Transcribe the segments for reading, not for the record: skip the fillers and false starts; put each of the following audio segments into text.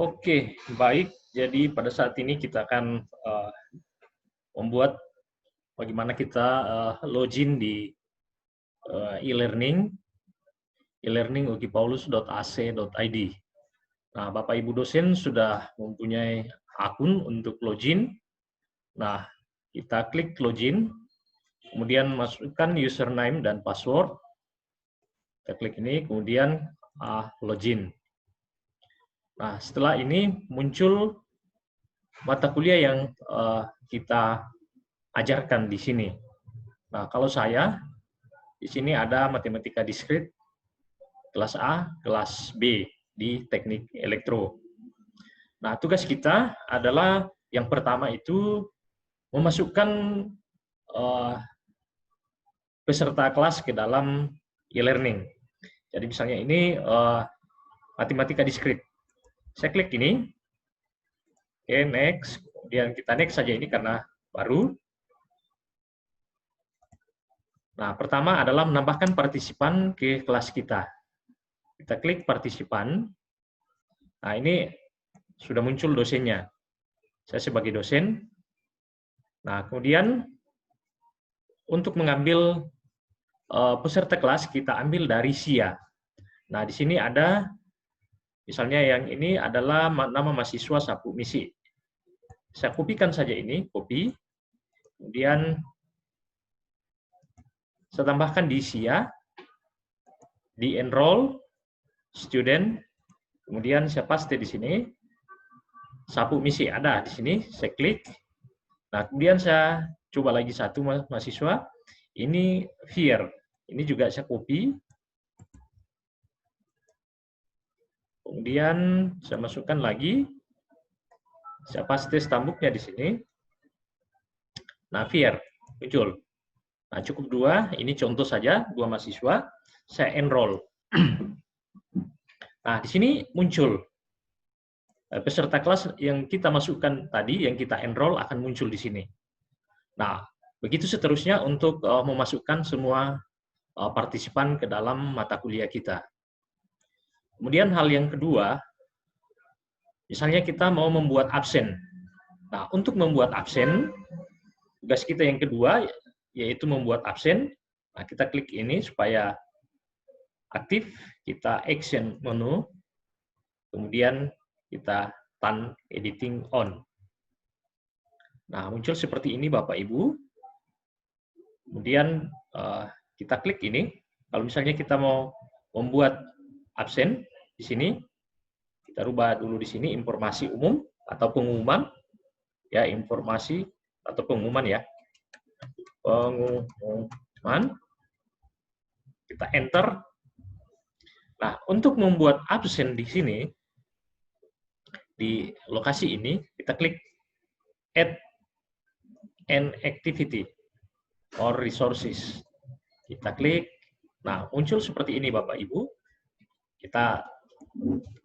Oke, baik. Jadi pada saat ini kita akan membuat bagaimana kita login di e-learning ukipaulus.ac.id. Nah, Bapak Ibu dosen sudah mempunyai akun untuk login. Nah, kita klik login, kemudian masukkan username dan password. Kita klik ini, kemudian login. Nah, setelah ini muncul mata kuliah yang kita ajarkan di sini. Nah, kalau saya, di sini ada matematika diskrit kelas A, kelas B di teknik elektro. Nah, tugas kita adalah yang pertama itu memasukkan peserta kelas ke dalam e-learning. Jadi misalnya ini matematika diskrit. Saya klik ini, oke, next. Kemudian kita next saja ini karena baru. Nah, pertama adalah menambahkan partisipan ke kelas kita. Kita klik partisipan. Nah, ini sudah muncul dosennya. Saya sebagai dosen. Nah, kemudian untuk mengambil peserta kelas, kita ambil dari SIA. Nah, di sini ada, misalnya yang ini adalah nama mahasiswa Sapu Misi. Saya kopikan saja ini, copy. Kemudian saya tambahkan di SIA, di enroll, student, kemudian saya paste di sini, Sapu Misi ada di sini, saya klik. Nah, kemudian saya coba lagi satu mahasiswa, ini Fier, ini juga saya copy. Kemudian saya masukkan lagi, saya paste stambuknya di sini. Nah, Fier muncul. Nah, cukup dua, ini contoh saja, dua mahasiswa, saya enroll. Nah, di sini muncul peserta kelas yang kita masukkan tadi, yang kita enroll akan muncul di sini. Nah, begitu seterusnya untuk memasukkan semua partisipan ke dalam mata kuliah kita. Kemudian hal yang kedua, misalnya kita mau membuat absen. Nah, untuk membuat absen, tugas kita yang kedua yaitu membuat absen. Nah, kita klik ini supaya aktif, kita action menu, kemudian kita turn editing on. Nah, muncul seperti ini Bapak Ibu. Kemudian kita klik ini, kalau misalnya kita mau membuat absen di sini, kita rubah dulu di sini informasi umum atau pengumuman, ya informasi atau pengumuman ya, pengumuman, kita enter. Nah, untuk membuat absen di sini, di lokasi ini, kita klik add an activity or resources. Kita klik, nah muncul seperti ini Bapak Ibu. Kita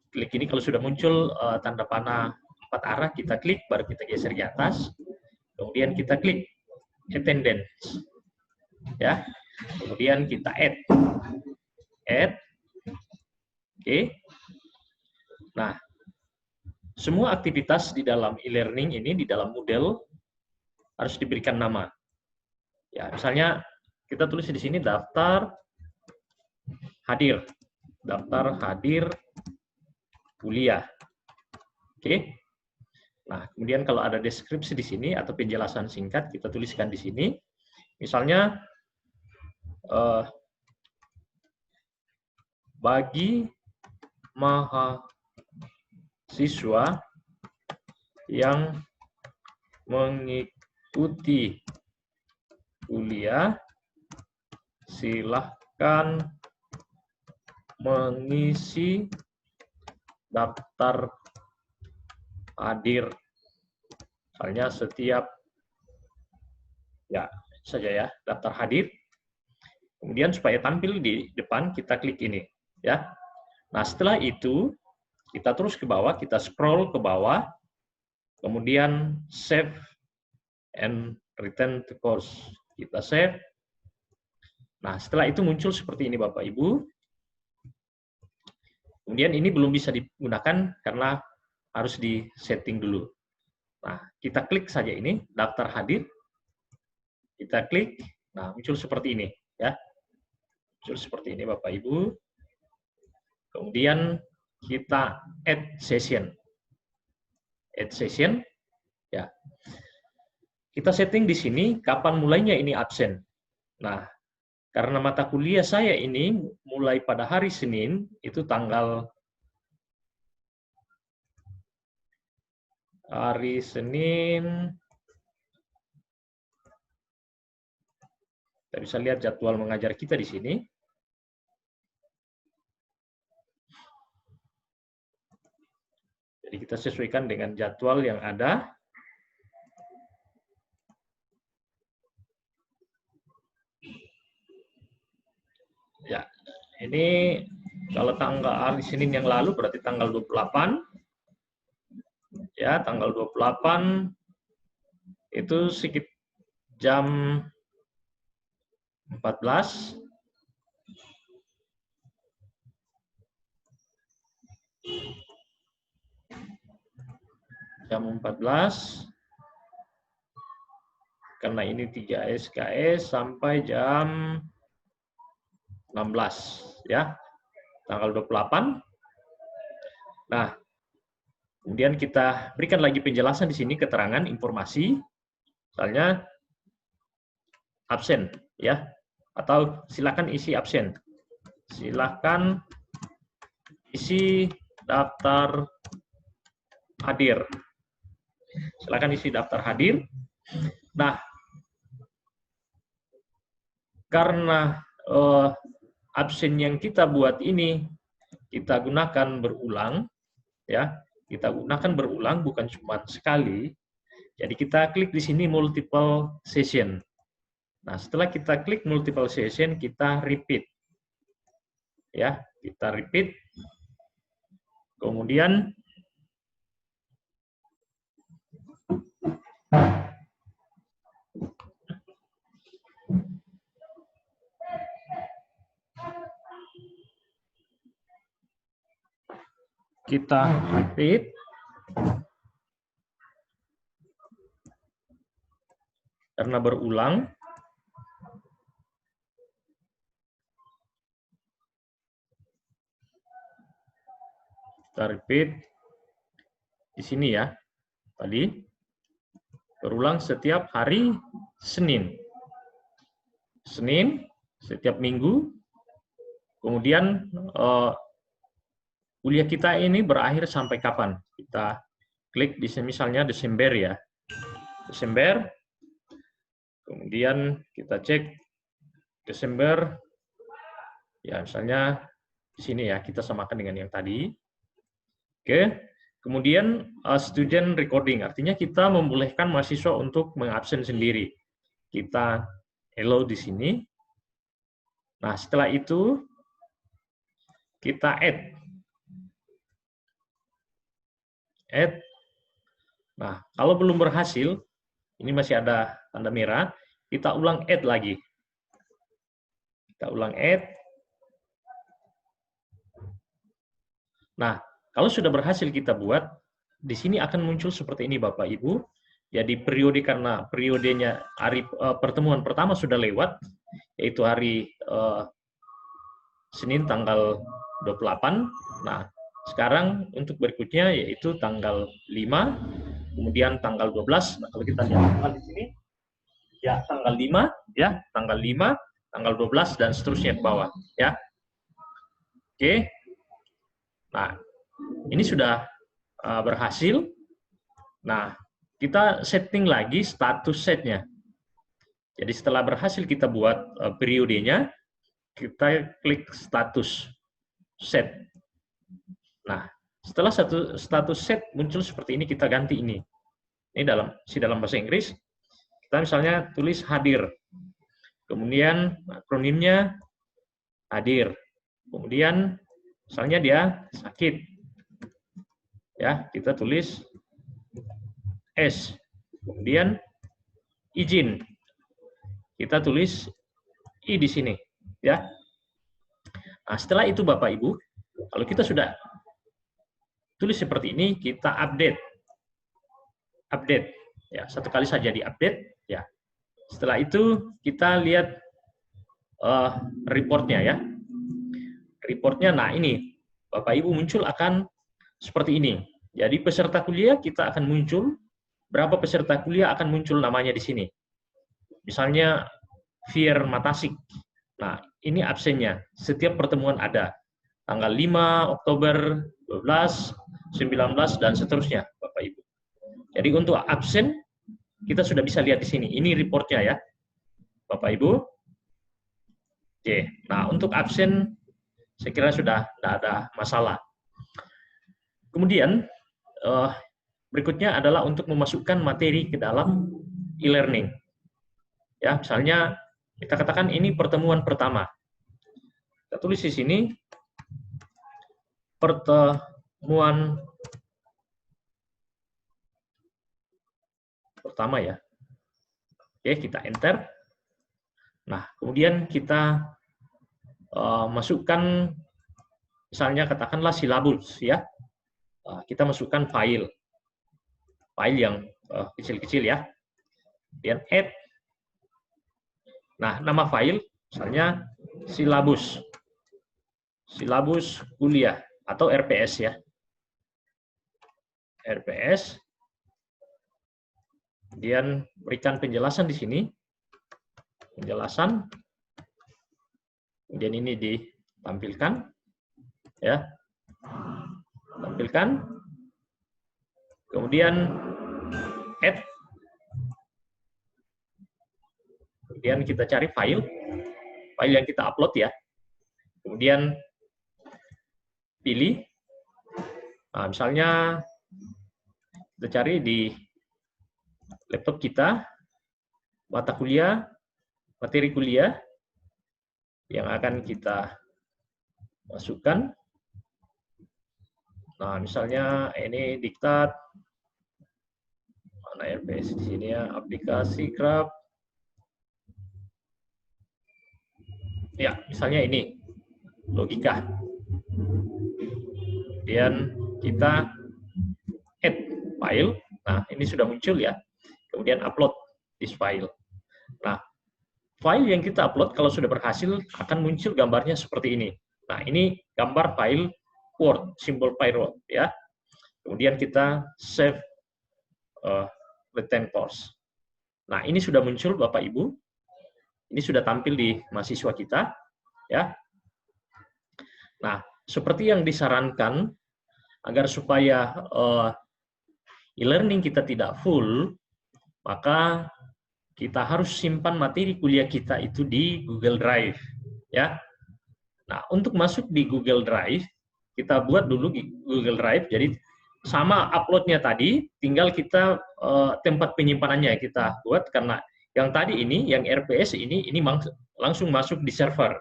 klik ini, kalau sudah muncul tanda panah 4 arah, kita klik, baru kita geser ke atas. Kemudian kita klik attendance. Ya. Kemudian kita add. Oke. Nah, semua aktivitas di dalam e-learning ini, di dalam Moodle, harus diberikan nama. Ya, misalnya kita tulis di sini daftar hadir. Daftar hadir kuliah. Oke. Nah, kemudian kalau ada deskripsi di sini atau penjelasan singkat, kita tuliskan di sini. Misalnya, bagi mahasiswa yang mengikuti kuliah, silahkan mengisi daftar hadir. Misalnya setiap, ya saja ya, daftar hadir. Kemudian supaya tampil di depan, kita klik ini. Ya. Nah, setelah itu, kita terus ke bawah, kita scroll ke bawah, kemudian save and return to course. Kita save. Nah, setelah itu muncul seperti ini Bapak Ibu. Kemudian ini belum bisa digunakan karena harus di setting dulu. Nah, kita klik saja ini, daftar hadir. Kita klik, nah muncul seperti ini, ya. Muncul seperti ini, Bapak Ibu. Kemudian kita add session. Add session, ya. Kita setting di sini kapan mulainya ini absen. Nah, karena mata kuliah saya ini mulai pada hari Senin, itu tanggal hari Senin. Kita bisa lihat jadwal mengajar kita di sini. Jadi kita sesuaikan dengan jadwal yang ada. Ya, ini kalau tanggal hari Senin yang lalu berarti tanggal 28. Ya, tanggal 28 itu sekitar jam 14. Jam 14. Karena ini 3 SKS sampai jam 16, ya. Tanggal 28. Nah, kemudian kita berikan lagi penjelasan di sini, keterangan, informasi. Misalnya absen, ya. Atau silakan isi absen. Silakan isi daftar hadir. Silakan isi daftar hadir. Nah, karena absen yang kita buat ini kita gunakan berulang, ya, kita gunakan berulang bukan cuma sekali. Jadi kita klik di sini multiple session. Nah, setelah kita klik multiple session, kita repeat, ya, kita repeat. Kemudian kita repeat. Karena berulang. Kita repeat di sini, ya. Tadi berulang setiap hari Senin. Senin setiap minggu. Kemudian kuliah kita ini berakhir sampai kapan? Kita klik di sini misalnya Desember, ya. Desember. Kemudian kita cek Desember. Ya, misalnya di sini, ya, kita samakan dengan yang tadi. Oke. Kemudian student recording, artinya kita membolehkan mahasiswa untuk mengabsen sendiri. Kita allow di sini. Nah, setelah itu kita add. Add. Nah, kalau belum berhasil, ini masih ada tanda merah, kita ulang add lagi. Kita ulang add. Nah, kalau sudah berhasil kita buat, di sini akan muncul seperti ini, Bapak Ibu. Jadi periode, karena periodenya hari pertemuan pertama sudah lewat, yaitu hari Senin tanggal 28. Nah, sekarang untuk berikutnya yaitu tanggal 5, kemudian tanggal 12. Nah, kalau kita lihat di sini, ya, tanggal 5, ya, tanggal 5, tanggal 12 dan seterusnya ke bawah, ya. Oke. Nah, ini sudah berhasil. Nah, kita setting lagi status setnya. Jadi setelah berhasil kita buat periodenya, kita klik status set. Nah, setelah satu status set muncul seperti ini, kita ganti ini. Ini dalam bahasa Inggris. Kita misalnya tulis hadir. Kemudian akronimnya hadir. Kemudian misalnya dia sakit. Ya, kita tulis S. Kemudian izin. Kita tulis I di sini, ya. Nah, setelah itu Bapak Ibu, kalau kita sudah tulis seperti ini, kita update. Update. Ya, satu kali saja di-update. Ya. Setelah itu, kita lihat reportnya ya. Reportnya, nah ini, Bapak Ibu muncul akan seperti ini. Jadi peserta kuliah kita akan muncul, berapa peserta kuliah akan muncul namanya di sini. Misalnya, Fier Matasik. Nah, ini absennya. Setiap pertemuan ada. Tanggal 5 Oktober, 12, 19, dan seterusnya, Bapak Ibu. Jadi untuk absen, kita sudah bisa lihat di sini. Ini reportnya ya, Bapak Ibu. Oke, nah untuk absen, saya kira sudah tidak ada masalah. Kemudian, berikutnya adalah untuk memasukkan materi ke dalam e-learning. Ya, misalnya, kita katakan ini pertemuan pertama. Kita tulis di sini, pertemuan pertama ya. Oke, kita enter. Nah, kemudian kita masukkan, misalnya katakanlah silabus ya. Kita masukkan file yang kecil-kecil ya. Kemudian add. Nah, nama file misalnya silabus kuliah atau RPS ya. RPS. Kemudian berikan penjelasan di sini. Penjelasan. Kemudian ini ditampilkan ya. Tampilkan. Kemudian add. Kemudian kita cari file yang kita upload ya. Kemudian pilih. Nah, misalnya kita cari di laptop kita mata kuliah, materi kuliah yang akan kita masukkan. Nah, misalnya ini diktat, mana RPS di sini ya, aplikasi Grab. Ya, misalnya ini logika. Kemudian kita add file. Nah, ini sudah muncul ya. Kemudian upload this file. Nah, file yang kita upload kalau sudah berhasil akan muncul gambarnya seperti ini. Nah, ini gambar file Word, simbol Word ya. Kemudian kita save retain course. Nah, ini sudah muncul Bapak Ibu. Ini sudah tampil di mahasiswa kita ya. Nah, seperti yang disarankan agar supaya e-learning kita tidak full, maka kita harus simpan materi kuliah kita itu di Google Drive ya. Nah, untuk masuk di Google Drive, kita buat dulu Google Drive. Jadi sama uploadnya tadi, tinggal kita tempat penyimpanannya kita buat, karena yang tadi ini, yang RPS ini langsung masuk di server.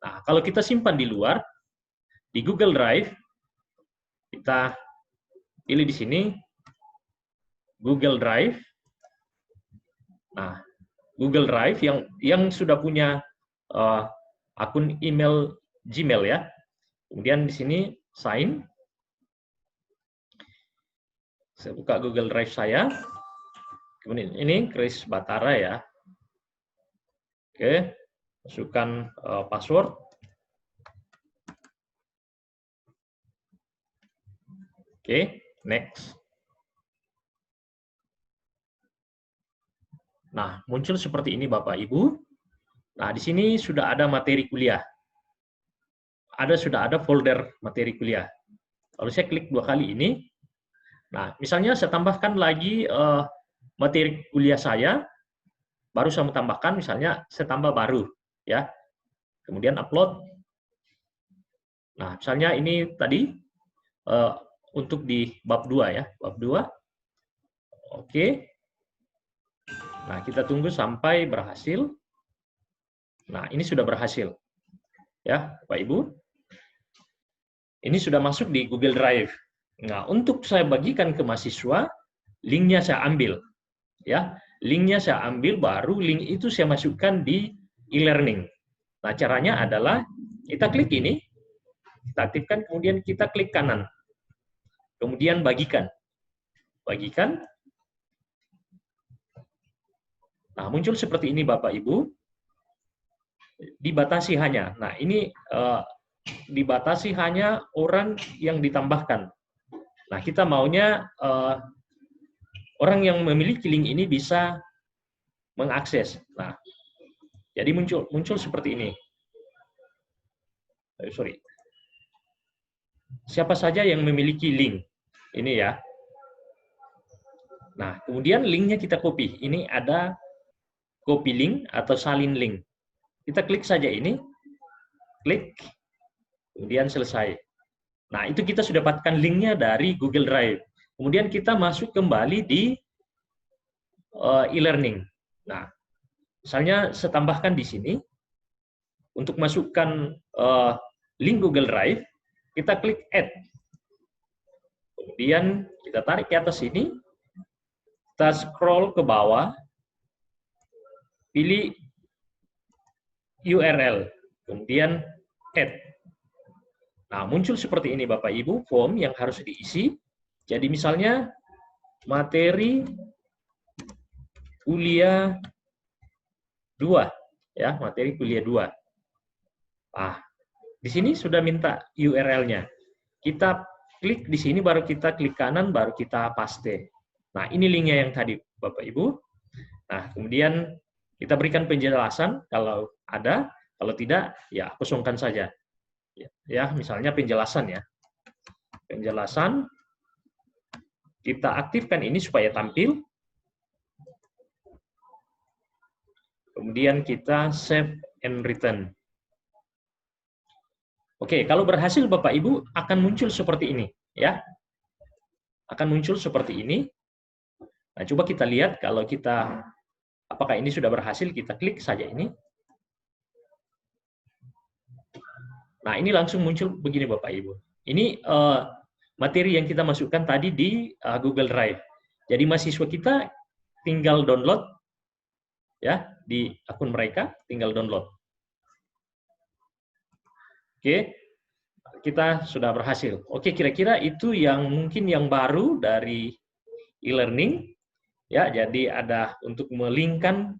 Nah, kalau kita simpan di luar, di Google Drive, kita pilih di sini, Google Drive. Nah, Google Drive yang sudah punya akun email Gmail ya. Kemudian di sini sign. Saya buka Google Drive saya. Kemudian ini Chris Batara ya. Oke, masukkan password. Oke, next. Nah, muncul seperti ini Bapak Ibu. Nah, di sini sudah ada materi kuliah. Sudah ada folder materi kuliah. Kalau saya klik 2 kali ini, nah, misalnya saya tambahkan lagi materi kuliah saya, baru saya tambahkan, misalnya saya tambah baru, ya. Kemudian upload. Nah, misalnya ini tadi untuk di bab 2 ya, bab 2. Oke. Nah, kita tunggu sampai berhasil. Nah, ini sudah berhasil. Ya, Bapak Ibu. Ini sudah masuk di Google Drive. Nah, untuk saya bagikan ke mahasiswa, linknya saya ambil. Ya, linknya saya ambil, baru link itu saya masukkan di e-learning. Nah, caranya adalah kita klik ini, kita aktifkan, kemudian kita klik kanan. kemudian bagikan. Bagikan. Nah, muncul seperti ini Bapak Ibu. Dibatasi hanya. Nah, ini dibatasi hanya orang yang ditambahkan. Nah, kita maunya orang yang memiliki link ini bisa mengakses. Nah, jadi muncul seperti ini. Sorry. Siapa saja yang memiliki link ini ya. Nah, kemudian linknya kita copy. Ini ada copy link atau salin link. Kita klik saja ini, klik, kemudian selesai. Nah, itu kita sudah dapatkan linknya dari Google Drive. Kemudian kita masuk kembali di e-learning. Nah, misalnya saya tambahkan di sini, untuk masukkan link Google Drive, kita klik Add. Kemudian kita tarik ke atas sini, kita scroll ke bawah, pilih URL, kemudian Add. Nah, muncul seperti ini Bapak Ibu, form yang harus diisi. Jadi misalnya, materi kuliah 2, ya, materi kuliah 2. Ah, di sini sudah minta URL-nya. Kita klik di sini, baru kita klik kanan, baru kita paste. Nah, ini linknya yang tadi, Bapak Ibu. Nah, kemudian kita berikan penjelasan kalau ada, kalau tidak, ya kosongkan saja. Ya, misalnya penjelasan ya. Penjelasan, kita aktifkan ini supaya tampil. Kemudian kita save and return. Oke, kalau berhasil Bapak Ibu akan muncul seperti ini, ya. Akan muncul seperti ini. Nah, coba kita lihat kalau kita apakah ini sudah berhasil, kita klik saja ini. Nah, ini langsung muncul begini Bapak Ibu. Ini materi yang kita masukkan tadi di Google Drive. Jadi mahasiswa kita tinggal download ya di akun mereka, tinggal download. Oke, kita sudah berhasil. Oke, kira-kira itu yang mungkin yang baru dari e-learning. Ya, jadi ada untuk melingkan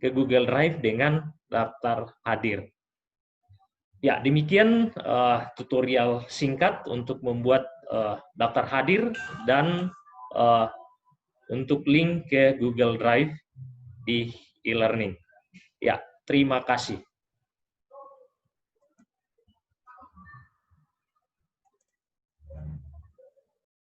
ke Google Drive dengan daftar hadir. Ya, demikian tutorial singkat untuk membuat daftar hadir dan untuk link ke Google Drive di e-learning. Ya, terima kasih.